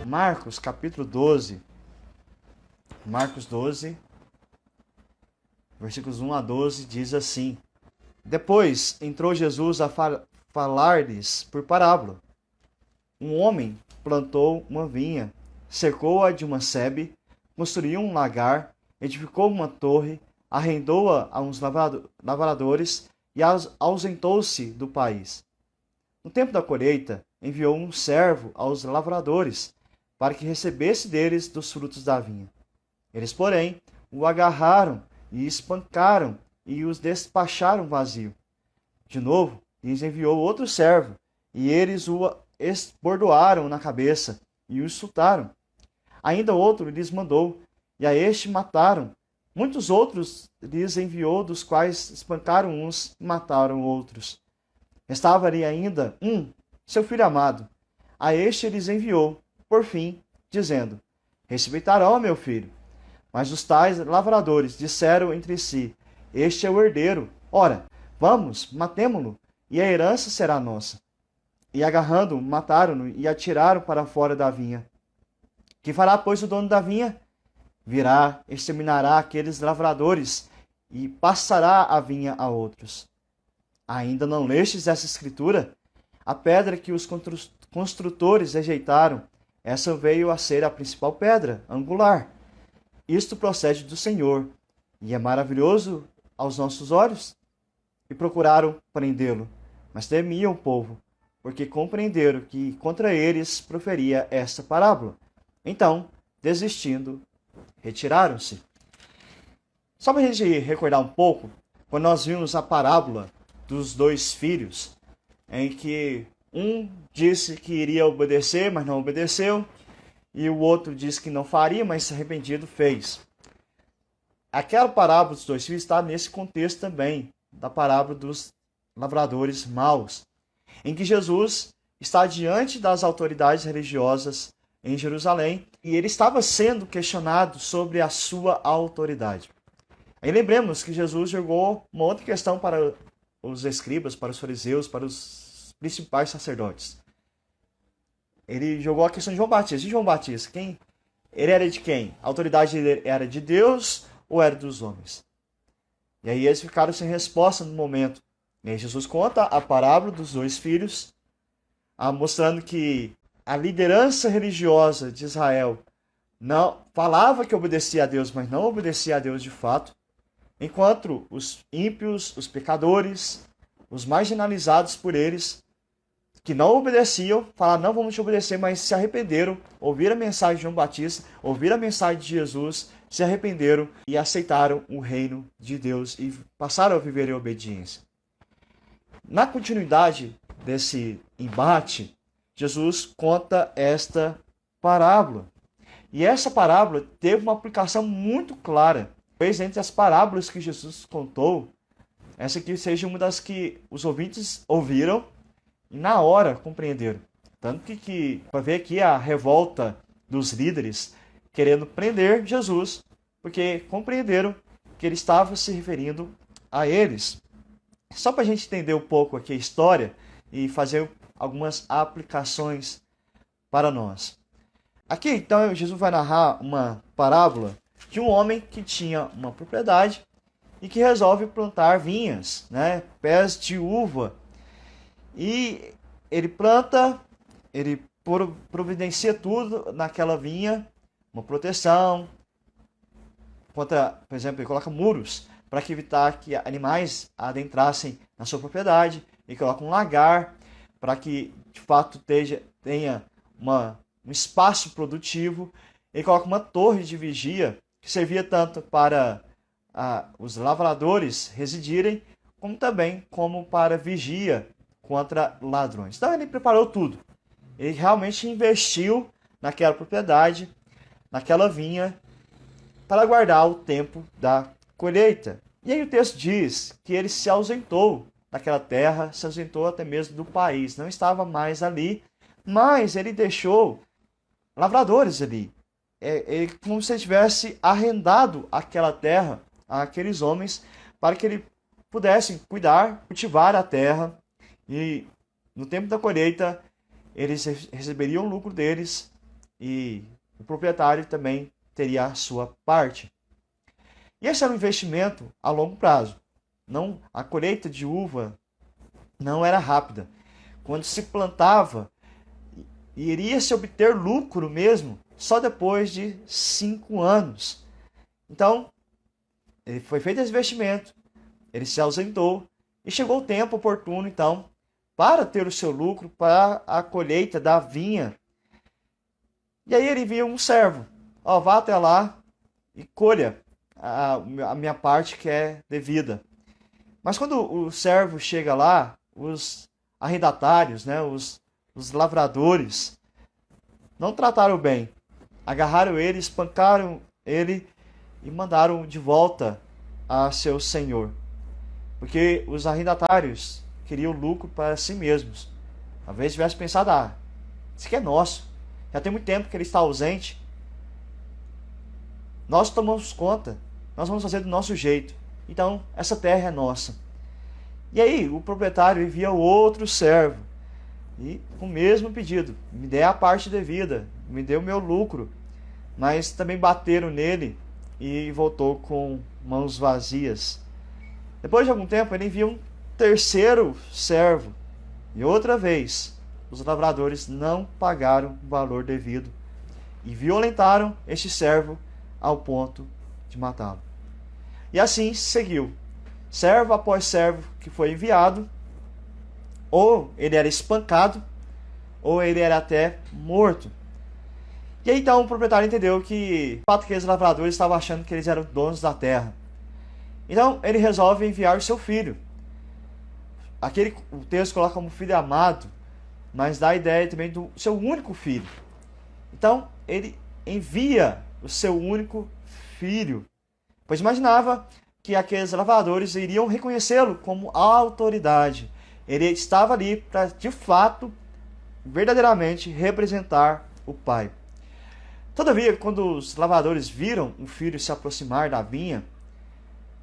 Marcos, capítulo 12. Marcos 12, versículos 1 a 12, diz assim: Depois entrou Jesus a falar-lhes por parábola. Um homem plantou uma vinha, cercou-a de uma sebe, construiu um lagar, edificou uma torre, arrendou-a a uns lavradores e ausentou-se do país. No tempo da colheita, enviou um servo aos lavradores, para que recebesse deles dos frutos da vinha. Eles, porém, o agarraram e espancaram e os despacharam vazio. De novo, lhes enviou outro servo, e eles o esbordoaram na cabeça e o insultaram. Ainda outro lhes mandou, e a este mataram. Muitos outros lhes enviou, dos quais espancaram uns e mataram outros. Restava ali ainda seu filho amado. A este lhes enviou, por fim, dizendo: Respeitarão meu filho. Mas os tais lavradores disseram entre si: Este é o herdeiro. Ora, vamos, matemo-lo, e a herança será nossa. E agarrando-o, mataram-no e atiraram para fora da vinha. Que fará, pois, o dono da vinha? Virá, exterminará aqueles lavradores e passará a vinha a outros. Ainda não lestes essa escritura? A pedra que os construtores rejeitaram, essa veio a ser a principal pedra, angular. Isto procede do Senhor, e é maravilhoso aos nossos olhos. E procuraram prendê-lo, mas temiam o povo, porque compreenderam que contra eles proferia esta parábola. Então, desistindo, retiraram-se. Só para a gente recordar um pouco, quando nós vimos a parábola dos dois filhos, em que um disse que iria obedecer, mas não obedeceu, e o outro disse que não faria, mas se arrependido fez. Aquela parábola dos dois filhos está nesse contexto também, da parábola dos lavradores maus, em que Jesus está diante das autoridades religiosas em Jerusalém e ele estava sendo questionado sobre a sua autoridade. Aí lembremos que Jesus jogou uma outra questão para os escribas, para os fariseus, para os principais sacerdotes. Ele jogou a questão de João Batista. E João Batista, ele era de quem? A autoridade dele era de Deus ou era dos homens? E aí eles ficaram sem resposta no momento. E aí Jesus conta a parábola dos dois filhos, mostrando que a liderança religiosa de Israel não falava que obedecia a Deus, mas não obedecia a Deus de fato, enquanto os ímpios, os pecadores, os marginalizados por eles, que não obedeciam, falaram: não vamos te obedecer, mas se arrependeram, ouviram a mensagem de João Batista, ouviram a mensagem de Jesus, se arrependeram e aceitaram o reino de Deus e passaram a viver em obediência. Na continuidade desse embate, Jesus conta esta parábola. E essa parábola teve uma aplicação muito clara. Talvez entre as parábolas que Jesus contou, essa aqui seja uma das que os ouvintes ouviram e na hora compreenderam. Tanto que para ver aqui a revolta dos líderes querendo prender Jesus, porque compreenderam que ele estava se referindo a eles. Só para a gente entender um pouco aqui a história e fazer algumas aplicações para nós. Aqui então Jesus vai narrar uma parábola de um homem que tinha uma propriedade e que resolve plantar vinhas, pés de uva. E ele planta, ele providencia tudo naquela vinha, uma proteção, contra, por exemplo, ele coloca muros para evitar que animais adentrassem na sua propriedade, ele coloca um lagar para que de fato tenha um espaço produtivo, ele coloca uma torre de vigia que servia tanto para os lavradores residirem, como também para vigia contra ladrões. Então ele preparou tudo. Ele realmente investiu naquela propriedade, naquela vinha, para aguardar o tempo da colheita. E aí o texto diz que ele se ausentou daquela terra, se ausentou até mesmo do país, não estava mais ali, mas ele deixou lavradores ali. Como se ele tivesse arrendado aquela terra àqueles homens para que ele pudessem cuidar, cultivar a terra, e no tempo da colheita eles receberiam o lucro deles e o proprietário também teria a sua parte. E esse era um investimento a longo prazo. Não, a colheita de uva não era rápida. Quando se plantava, iria se obter lucro mesmo só depois de 5 anos. Então, ele foi feito esse investimento, ele se ausentou e chegou o tempo oportuno, então, para ter o seu lucro, para a colheita da vinha. E aí ele envia um servo: ó, vá até lá e colha a minha parte que é devida. Mas quando o servo chega lá, os arrendatários, né, os lavradores, não trataram bem. Agarraram ele, espancaram ele e mandaram de volta a seu senhor. Porque os arrendatários queriam lucro para si mesmos. Talvez tivesse pensado: isso aqui é nosso. Já tem muito tempo que ele está ausente. Nós tomamos conta. Nós vamos fazer do nosso jeito. Então, essa terra é nossa. E aí, o proprietário envia o outro servo. E com o mesmo pedido: me dê a parte devida, me dê o meu lucro. Mas também bateram nele e voltou com mãos vazias. Depois de algum tempo, ele envia um terceiro servo. E outra vez, os lavradores não pagaram o valor devido e violentaram este servo ao ponto de matá-lo. E assim seguiu, servo após servo que foi enviado. Ou ele era espancado, ou ele era até morto. E aí então o proprietário entendeu que o fato que aqueles lavradores estavam achando que eles eram donos da terra. Então ele resolve enviar o seu filho. O texto coloca como filho amado, mas dá a ideia também do seu único filho. Então ele envia o seu único filho, pois imaginava que aqueles lavradores iriam reconhecê-lo como autoridade. Ele estava ali para, de fato, verdadeiramente representar o pai. Todavia, quando os lavradores viram o filho se aproximar da vinha,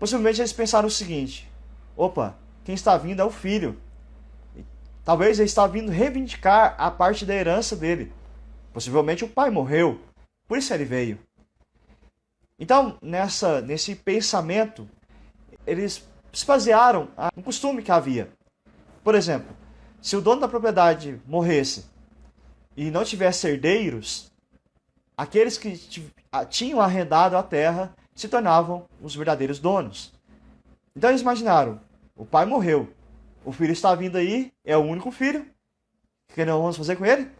possivelmente eles pensaram o seguinte: opa, quem está vindo é o filho. Talvez ele está vindo reivindicar a parte da herança dele. Possivelmente o pai morreu, por isso ele veio. Então, nesse pensamento, eles se basearam no costume que havia. Por exemplo, se o dono da propriedade morresse e não tivesse herdeiros, aqueles que tinham arrendado a terra se tornavam os verdadeiros donos. Então eles imaginaram: o pai morreu, o filho está vindo aí, é o único filho. O que nós vamos fazer com ele?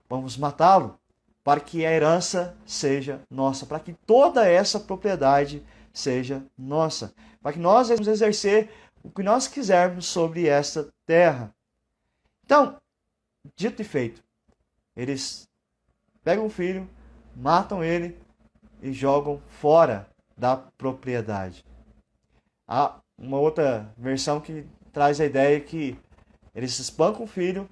Vamos matá-lo, para que a herança seja nossa, para que toda essa propriedade seja nossa, para que nós vamos exercer o que nós quisermos sobre esta terra. Então, dito e feito, eles pegam o filho, matam ele e jogam fora da propriedade. Há uma outra versão que traz a ideia que eles espancam o filho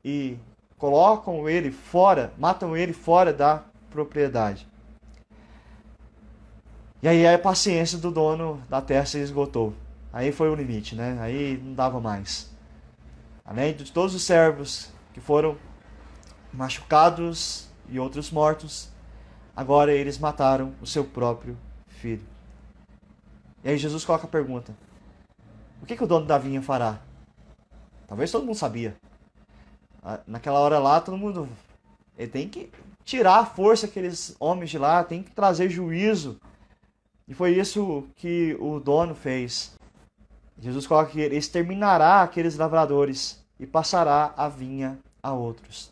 e colocam ele fora, matam ele fora da propriedade. E aí a paciência do dono da terra se esgotou. Aí foi o limite, né? Aí não dava mais. Além de todos os servos que foram machucados e outros mortos, agora eles mataram o seu próprio filho. E aí Jesus coloca a pergunta: o que o dono da vinha fará? Talvez todo mundo sabia. Naquela hora lá, todo mundo... ele tem que tirar a força daqueles homens de lá, tem que trazer juízo. E foi isso que o dono fez. Jesus coloca que ele exterminará aqueles lavradores e passará a vinha a outros.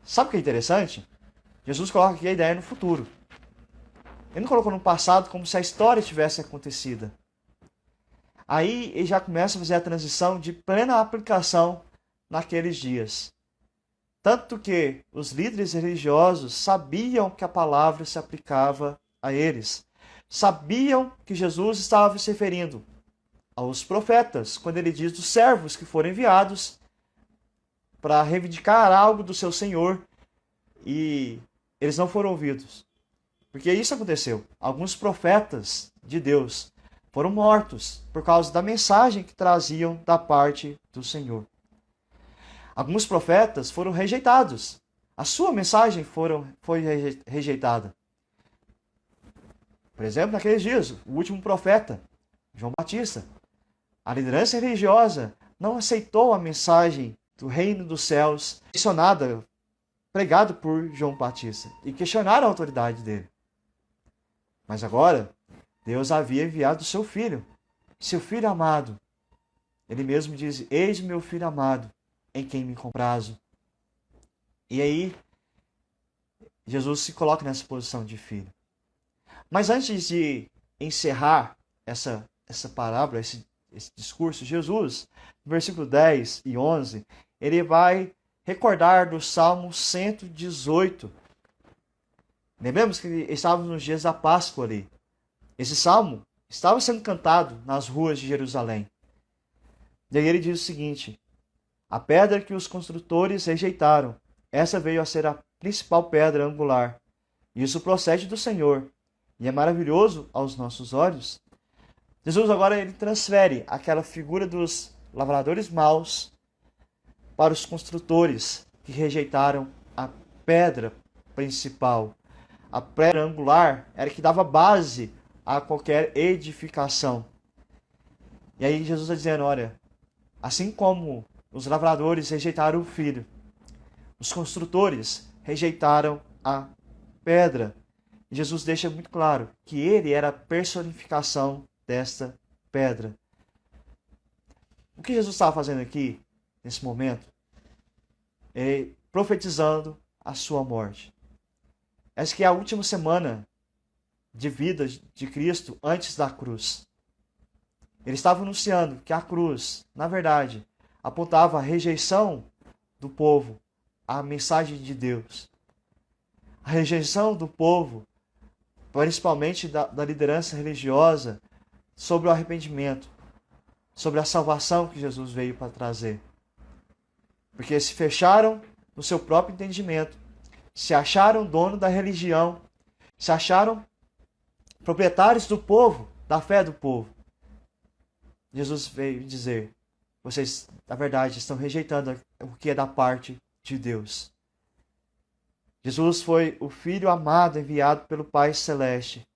Sabe o que é interessante? Jesus coloca aqui a ideia no futuro. Ele não colocou no passado como se a história tivesse acontecido. Aí ele já começa a fazer a transição de plena aplicação naqueles dias. Tanto que os líderes religiosos sabiam que a palavra se aplicava a eles. Sabiam que Jesus estava se referindo aos profetas, quando ele diz dos servos que foram enviados para reivindicar algo do seu Senhor, e eles não foram ouvidos. Porque isso aconteceu. Alguns profetas de Deus foram mortos por causa da mensagem que traziam da parte do Senhor. Alguns profetas foram rejeitados. a sua mensagem foi rejeitada. Por exemplo, naqueles dias, o último profeta, João Batista, a liderança religiosa não aceitou a mensagem do reino dos céus, mencionada, pregado por João Batista, e questionaram a autoridade dele. Mas agora, Deus havia enviado seu filho amado. Ele mesmo diz: eis o meu filho amado, em quem me comprazo. E aí, Jesus se coloca nessa posição de filho. Mas antes de encerrar essa parábola, esse discurso, Jesus, no versículo 10 e 11, ele vai recordar do Salmo 118. Lembramos que estávamos nos dias da Páscoa ali. Esse salmo estava sendo cantado nas ruas de Jerusalém. E aí ele diz o seguinte: a pedra que os construtores rejeitaram, essa veio a ser a principal pedra angular. Isso procede do Senhor, e é maravilhoso aos nossos olhos. Jesus agora ele transfere aquela figura dos lavradores maus para os construtores que rejeitaram a pedra principal. A pedra angular era que dava base a qualquer edificação. E aí Jesus está dizendo: olha, assim como os lavradores rejeitaram o filho, os construtores rejeitaram a pedra. E Jesus deixa muito claro que ele era a personificação desta pedra. O que Jesus estava fazendo aqui, nesse momento? É profetizando a sua morte. Essa que é a última semana de vida de Cristo antes da cruz. Ele estava anunciando que a cruz, na verdade, apontava a rejeição do povo à mensagem de Deus. A rejeição do povo, principalmente da liderança religiosa, sobre o arrependimento, sobre a salvação que Jesus veio para trazer. Porque se fecharam no seu próprio entendimento, se acharam dono da religião, se acharam proprietários do povo, da fé do povo. Jesus veio dizer: vocês, na verdade, estão rejeitando o que é da parte de Deus. Jesus foi o Filho amado enviado pelo Pai Celeste.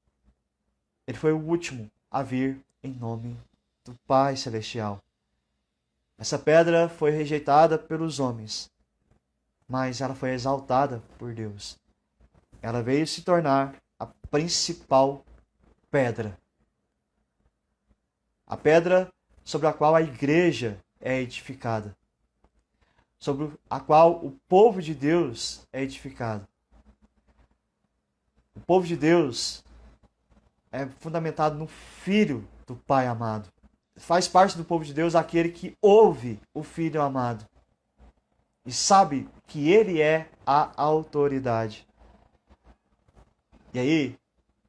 Ele foi o último a vir em nome do Pai Celestial. Essa pedra foi rejeitada pelos homens, mas ela foi exaltada por Deus. Ela veio se tornar a principal pedra. A pedra sobre a qual a igreja é edificada. Sobre a qual o povo de Deus é edificado. O povo de Deus é fundamentado no Filho do Pai amado. Faz parte do povo de Deus aquele que ouve o Filho amado e sabe que ele é a autoridade. E aí,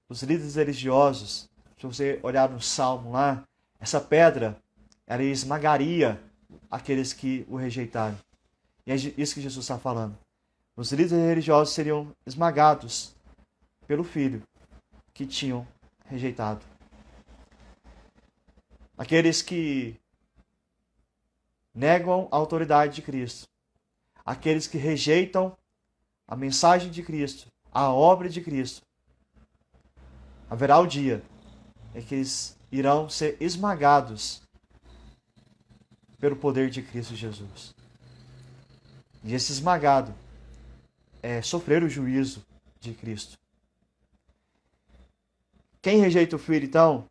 os líderes religiosos, se você olhar no Salmo lá, essa pedra, ela esmagaria aqueles que o rejeitaram. E é isso que Jesus está falando. Os líderes religiosos seriam esmagados pelo Filho que tinham rejeitado. Aqueles que negam a autoridade de Cristo. Aqueles que rejeitam a mensagem de Cristo, a obra de Cristo. Haverá o dia em que eles irão ser esmagados pelo poder de Cristo Jesus. E esse esmagado é sofrer o juízo de Cristo. Quem rejeita o Filho, então,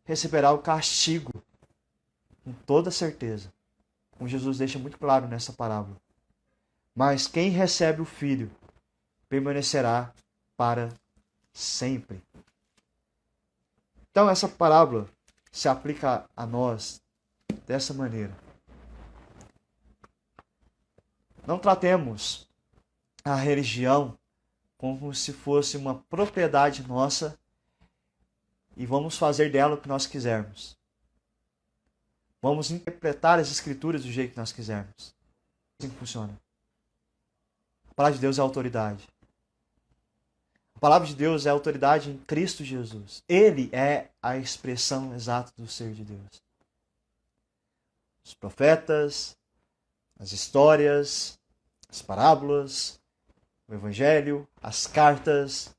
receberá o castigo, com toda certeza. Como Jesus deixa muito claro nessa parábola. Mas quem recebe o Filho permanecerá para sempre. Então essa parábola se aplica a nós dessa maneira. Não tratemos a religião como se fosse uma propriedade nossa e vamos fazer dela o que nós quisermos. Vamos interpretar as Escrituras do jeito que nós quisermos. Assim que funciona. A palavra de Deus é autoridade. A palavra de Deus é autoridade em Cristo Jesus. Ele é a expressão exata do ser de Deus. Os profetas, as histórias, as parábolas, o Evangelho, as cartas,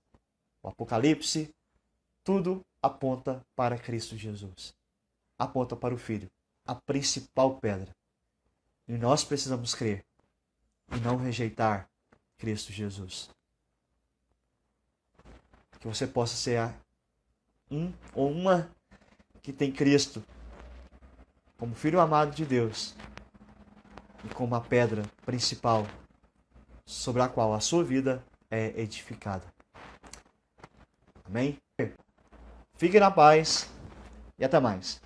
o Apocalipse, tudo aponta para Cristo Jesus. Aponta para o Filho, a principal pedra. E nós precisamos crer e não rejeitar Cristo Jesus. Que você possa ser um ou uma que tem Cristo como Filho amado de Deus e como a pedra principal sobre a qual a sua vida é edificada. Amém? Fique na paz e até mais.